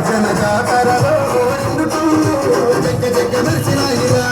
జనజాతరలో Jagga Jagga మెరిసినాయిరా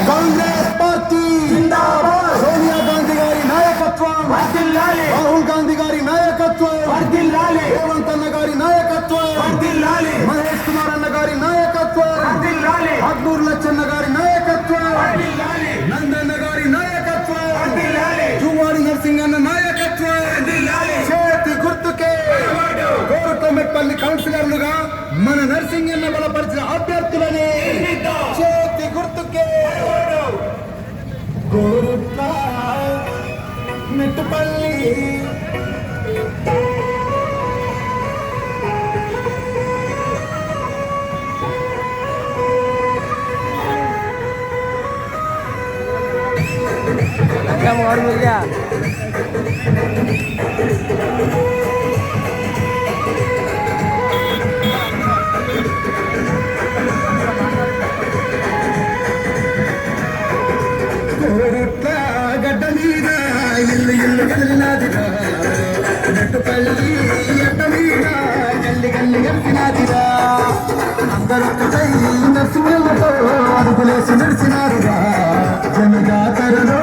Congress party జిందాబాద్. సోనియా గాంధీ గారి నాయకత్వం వర్ధిల్లాలి. రాహుల్ గాంధీ గారి నాయకత్వం వర్ధిల్లాలి. రేవంత్ అన్న గారి నాయకత్వం వర్ధిల్లాలి. మహేష్ కుమార్ అన్న గారి నాయకత్వం వర్ధిల్లాలి. అక్బూర్ లచ్చన్న గారి నాయకత్వం వర్ధిల్లాలి. నందన్న గారి నాయకత్వం వర్ధిల్లాలి. జువాడి నర్సింగ్ అన్న నాయకత్వం వర్ధిల్లాలి. చేతి గుర్తుకే కోరుకొమెట్పల్లి కౌన్సిలర్లుగా మన నర్సింగ్ అన్న బలపరిచిన అభ్యర్థులని చేతి గుర్తుకే కోరుట్ల మెట్టుపల్లి గడ్డ మీద ఇల్లు ఇల్లు కదిలినాదిరా నెట్టుపల్లి అడ్డ మీద గల్లి గల్లి గడిపినాదిరా అందరూ నర్సింహతో అడుగులేసి నడిచినారురా జనజాతరలో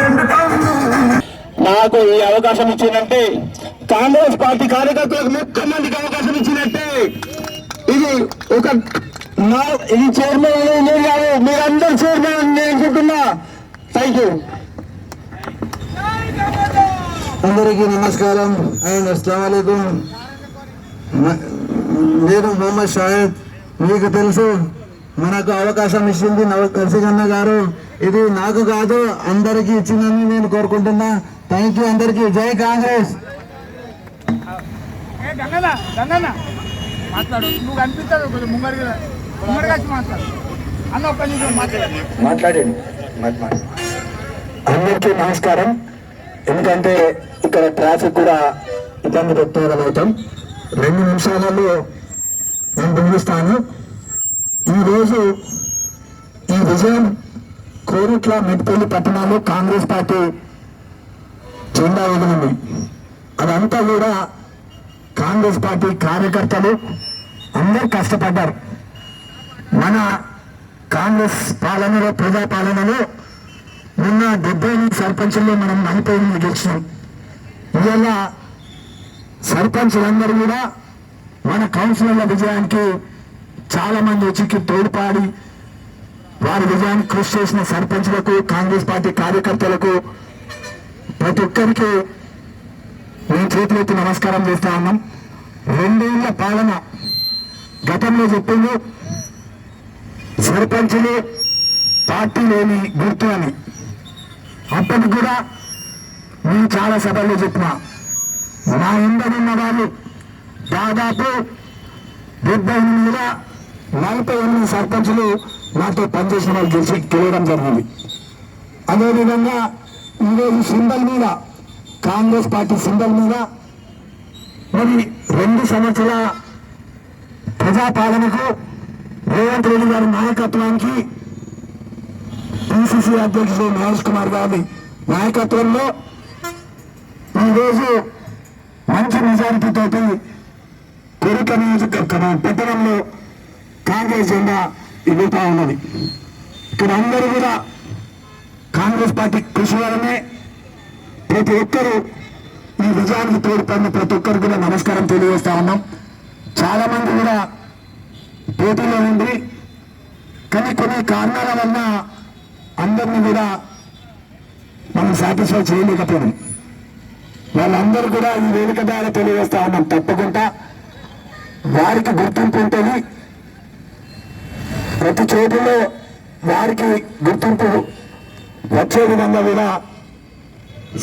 రెండు టౌన్లు. నాకు ఈ అవకాశం ఇచ్చిందంటే కాంగ్రెస్ పార్టీ కార్యకర్తలకు 30 మందికి అవకాశం ఇచ్చినట్టే. ఇది ఒక ఇది చైర్మన్ అనేది నేను కాదు, మీరందరూ చైర్మన్ అని నేను అనుకుంటున్నా. Thank you. అందరికీ నమస్కారం అండ్ అస్సలాము అలైకుం. నేను మొహమ్మద్ షాహిద్. మీకు తెలుసు మనకు అవకాశం ఇచ్చింది నర్సింగన్న గారు. ఇది నాకు కాదు అందరికీ ఇచ్చిందని నేను కోరుకుంటున్నా. థ్యాంక్ యూ అందరికీ. జై కాంగ్రెస్. మాట్లాడు, నువ్వు కనిపిస్తాడు కొంచెం ముంగడిగా మాట్లాడు అన్న. ఒక్క నిమిషం మాట్లాడండి. అందరికీ నమస్కారం. ఎందుకంటే ఇక్కడ ట్రాఫిక్ కూడా ఇబ్బంది పెట్టగలుగుతాం. 2 నిమిషాలలో నేను ముగిస్తాను. ఈరోజు ఈ విజయం కోరుట్ల మెట్పల్లి పట్టణాల్లో కాంగ్రెస్ పార్టీ జెండా ఎగిరింది. అదంతా కూడా కాంగ్రెస్ పార్టీ కార్యకర్తలు అందరూ కష్టపడ్డారు. మన కాంగ్రెస్ పాలనలో ప్రజాపాలనలో నిన్న 70 సర్పంచుల్లో మనం 48 గెలిచినాం. ఇవాళ సర్పంచులందరూ కూడా మన కౌన్సిలర్ల విజయానికి చాలా మంది వచ్చి తోడ్పాడి వారి విజయానికి కృషి చేసిన సర్పంచులకు, కాంగ్రెస్ పార్టీ కార్యకర్తలకు ప్రతి ఒక్కరికి మేము చేతులెత్తి నమస్కారం చేస్తా ఉన్నాం. 2 ఏళ్ల పాలన గతంలో చెప్పింది సర్పంచులు పార్టీ లేని గుర్తు అని. అప్పటికి కూడా నేను చాలా సభల్లో చెప్పిన నా ఇందనున్న వాళ్ళు దాదాపు 48 సర్పంచులు నాతో పనిచేసిన వాళ్ళు గెలవడం జరిగింది. అదేవిధంగా ఈరోజు సింబల్ మీద కాంగ్రెస్ పార్టీ సింబల్ మీద మరి 2 సంవత్సరాల ప్రజాపాలనకు రేవంత్ రెడ్డి గారి నాయకత్వానికి పిసిసి అధ్యక్షుడు మహేష్ కుమార్ గారి నాయకత్వంలో ఈరోజు మంచి మెజారిటీతో కోరుట్ల నియోజకవర్గ పట్టణంలో కాంగ్రెస్ జెండా ఎగురుతా ఉన్నది. ఇక్కడ అందరూ కూడా కాంగ్రెస్ పార్టీ కృషి వలనే ప్రతి ఒక్కరూ ఈ విజయానికి తోడ్పడిన ప్రతి ఒక్కరికి కూడా నమస్కారం తెలియజేస్తా ఉన్నాం. చాలా మంది కూడా పోటీలో ఉంది, కానీ కొన్ని కారణాల వల్ల అందరినీ కూడా మనం సాటిస్ఫై చేయలేకపోయాం. వాళ్ళందరూ కూడా ఈ వేదిక ద్వారా తెలియజేస్తా ఉన్నాం, తప్పకుండా వారికి గుర్తింపు ఉంటుంది. ప్రతి చోటులో వారికి గుర్తింపు వచ్చే విధంగా కూడా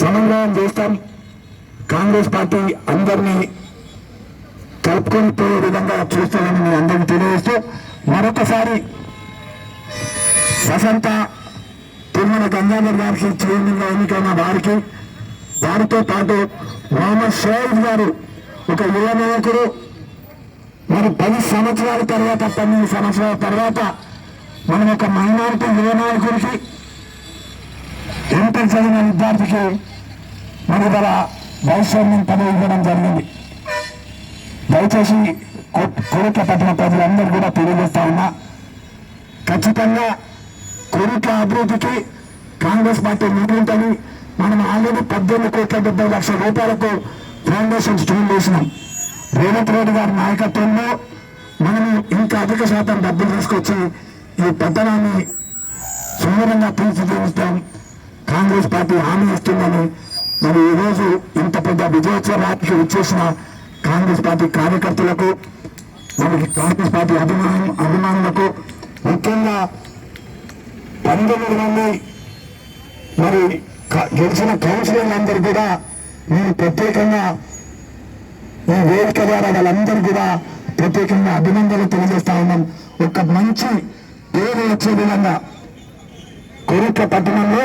సమన్వయం చేస్తాం. కాంగ్రెస్ పార్టీ అందరినీ కలుపుకొని పోయే విధంగా చూస్తామని మీ అందరికీ తెలియజేస్తూ మరొకసారి వసంత తిరుమల గంగాధర్ గారికి చైర్మన్గా ఎన్నికైన వారితో పాటు మొహమ్మద్ షాయిద్ గారు ఒక యువ నాయకుడు. మరి 10 సంవత్సరాల తర్వాత 12 సంవత్సరాల తర్వాత మనం ఒక మైనారిటీ యువ నాయకుడికి ఇంటర్ చదివిన విద్యార్థికి మన గల వైశ్వర్యం పదవి ఇవ్వడం జరిగింది. దయచేసి కోరిక పట్టిన ప్రజలందరూ కూడా తెలియజేస్తా ఉన్నా, ఖచ్చితంగా కోరిక అభివృద్ధికి కాంగ్రెస్ పార్టీ ముందుంటుంది. మనం ఆల్రెడీ 18,70,00,000 రూపాయలకు ఫౌండేషన్ స్టోన్ వేసినాం. రేవంత్ రెడ్డి గారి నాయకత్వంలో మనము ఇంకా అధిక శాతం డబ్బులు తీసుకొచ్చి ఈ పట్టణాన్ని సుందరంగా తీర్చిదిద్దుతాం. కాంగ్రెస్ పార్టీ హామీ ఇస్తుందని మరి ఈరోజు ఇంత పెద్ద విజయోత్సవ రాత్రికి వచ్చేసిన కాంగ్రెస్ పార్టీ కార్యకర్తలకు, మనకి కాంగ్రెస్ పార్టీ అభిమానులకు, ముఖ్యంగా 19 మంది మరి గెలిచిన కౌన్సిలర్లందరూ కూడా నేను ప్రత్యేకంగా ఈ వేదిక ద్వారా వాళ్ళందరూ కూడా ప్రత్యేకంగా అభినందనలు తెలియజేస్తా ఉన్నాం. ఒక మంచి పేరు వచ్చే విధంగా కోరుట్ల పట్టణంలో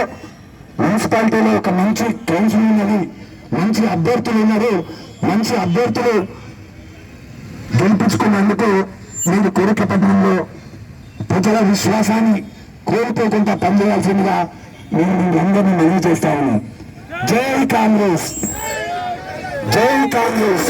మున్సిపాలిటీలో ఒక మంచి కౌన్సిల్ ఉన్నది, మంచి అభ్యర్థులు ఉన్నారు. మంచి అభ్యర్థులు గెలిపించుకున్నందుకు నేను కోరుట్ల పట్టణంలో ప్రజల విశ్వాసాన్ని కోల్పోకుండా పనిచేయాల్సిందిగా నేను మీరందరినీ మనవి చేస్తా ఉన్నాను. జై కాంగ్రెస్, జై కాంగ్రెస్.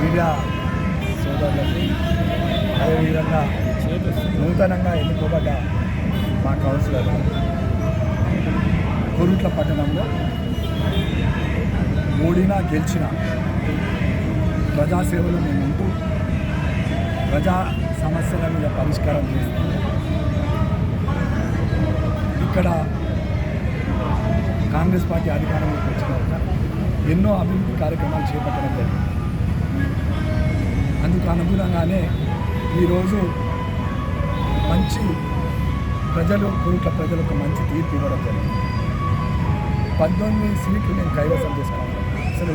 మీడియా సోదరులకు, అదేవిధంగా నూతనంగా ఎన్నుకోబడ్డ మా కౌన్సిలర్ కోరుట్ల పట్టణంలో ఓడినా గెలిచిన ప్రజాసేవలు మేము ఉంటూ ప్రజా సమస్యల మీద పరిష్కారం చేస్తాం. ఇక్కడ కాంగ్రెస్ పార్టీ అధికారంలోకి వచ్చిన ఎన్నో అభివృద్ధి కార్యక్రమాలు చేపట్టడం జరిగింది. అందుకు అనుగుణంగానే ఈరోజు మంచి కోరుట్ల ప్రజలకు మంచి తీర్పు ఇవ్వడం జరిగింది. 19 సీట్లు నేను కైవసం చేసుకున్నాను. అసలు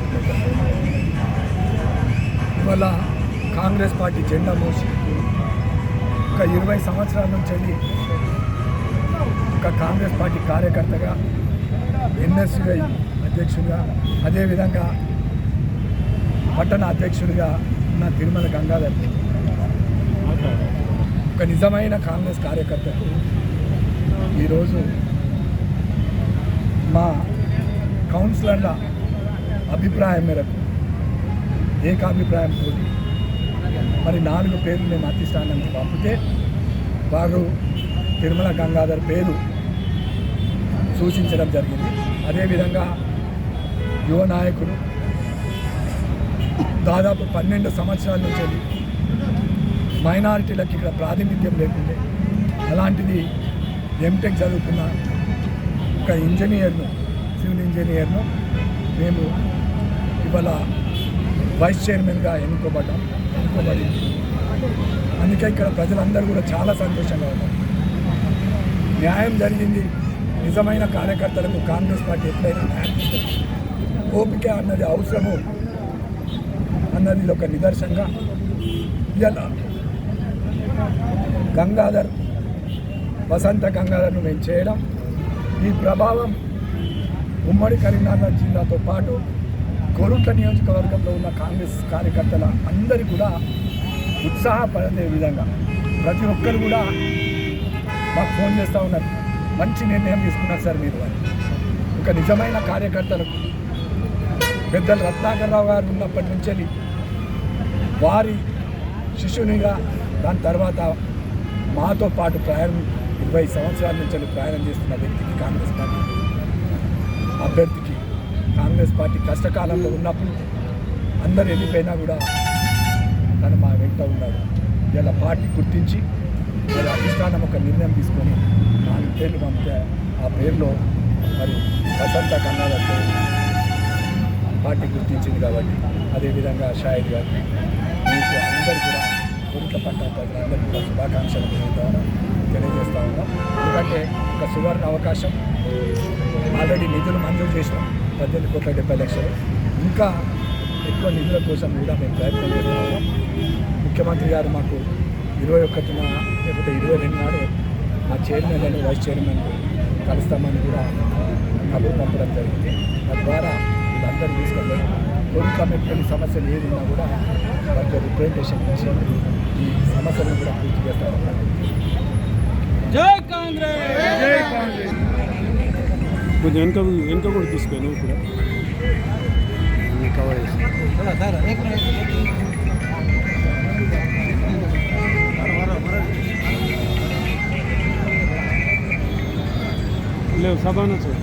ఇవాళ కాంగ్రెస్ పార్టీ జెండా మోసి ఒక 20 సంవత్సరాల నుంచి ఒక కాంగ్రెస్ పార్టీ కార్యకర్తగా, ఎన్ఎస్యుఐ అధ్యక్షుడిగా, అదేవిధంగా పట్టణ అధ్యక్షుడిగా ఉన్న తిరుమల గంగాధర్ ఒక నిజమైన కాంగ్రెస్ కార్యకర్తకు ఈరోజు మా కౌన్సిలర్ల అభిప్రాయం మేరకు, ఏకాభిప్రాయంతో మరి 4 పేర్లు మేము అధిష్టానానికి పంపితే వారు తిరుమల గంగాధర్ పేరు సూచించడం జరిగింది. అదేవిధంగా యువ నాయకుడు దాదాపు 12 సంవత్సరాల నుంచి మైనారిటీలకు ఇక్కడ ప్రాతినిధ్యం లేకుండే, అలాంటిది ఎంటెక్ చదువుకున్న ఒక ఇంజనీర్ను, సివిల్ ఇంజనీర్ను మేము ఇవాళ వైస్ చైర్మన్గా ఎన్నుకోబడి అందుకే ఇక్కడ ప్రజలందరూ కూడా చాలా సంతోషంగా ఉన్నారు. న్యాయం జరిగింది. నిజమైన కార్యకర్తలకు కాంగ్రెస్ పార్టీ ఎప్పుడైనా న్యాయం చేస్తుంది. ఓపిక అన్నది అవసరము అన్నది ఒక నిదర్శనంగా ఇలా గంగాధర్, వసంత గంగాధర్ను మేము చేయడం, ఈ ప్రభావం ఉమ్మడి కరీంనగర్ జిల్లాతో పాటు కోరుట్ల నియోజకవర్గంలో ఉన్న కాంగ్రెస్ కార్యకర్తల అందరూ కూడా ఉత్సాహపడే విధంగా ప్రతి ఒక్కరు కూడా మాకు ఫోన్ చేస్తూ ఉన్నారు, మంచి నిర్ణయం తీసుకున్నారు సార్ మీరు అని. ఒక నిజమైన కార్యకర్తలకు పెద్దలు రత్నాకర్రావు గారు ఉన్నప్పటి నుంచి వారి శిష్యునిగా, దాని తర్వాత మాతో పాటు ప్రయాణం 20 సంవత్సరాల నుంచి ప్రయాణం చేస్తున్న వ్యక్తికి, కాంగ్రెస్ పార్టీ అభ్యర్థికి, కాంగ్రెస్ పార్టీ కష్టకాలంలో ఉన్నప్పుడు అందరు వెళ్ళిపోయినా కూడా తను మా వెంట ఉన్నాడు. ఇలా పార్టీ గుర్తించి మరి అధిష్టానం ఒక నిర్ణయం తీసుకొని 4 పేర్లు పంపితే ఆ పేరులో మరి వసంత కన్నాలంటే పార్టీ గుర్తించింది కాబట్టి, అదేవిధంగా షాహిద్ గారు మీకు అందరూ కూడా కోరిక పట్ల ప్రజలందరూ కూడా శుభాకాంక్షలు తెలియజేస్తూ ఉన్నాం. ఎందుకంటే ఒక సువర్ణ అవకాశం, ఆల్రెడీ నిధులు మంజూరు చేసినాం 18,70,00,000. ఇంకా ఎక్కువ నిధుల కోసం కూడా మేము ప్రయత్నం చేస్తూ ఉన్నాం. ముఖ్యమంత్రి గారు మాకు 21న లేకపోతే 22 నాడు మా చైర్మన్ అని వైస్ చైర్మన్ కలుస్తామని కూడా కబురు పంపడం జరిగింది. తద్వారా వీళ్ళందరూ తీసుకొని కోరిక మెట్టుకుని సమస్యలు ఏది ఉన్నా కూడా వారికి రిప్రజెంటేషన్ ఇచ్చి ఈ సమస్యలను కూడా పూర్తి చేస్తారు. జై కాంగ్రెస్, జై కాంగ్రెస్. కొంచెం వెనుక కూడా తీసుకోను కూడా కవర్ చేసి లేవు సభానా సార్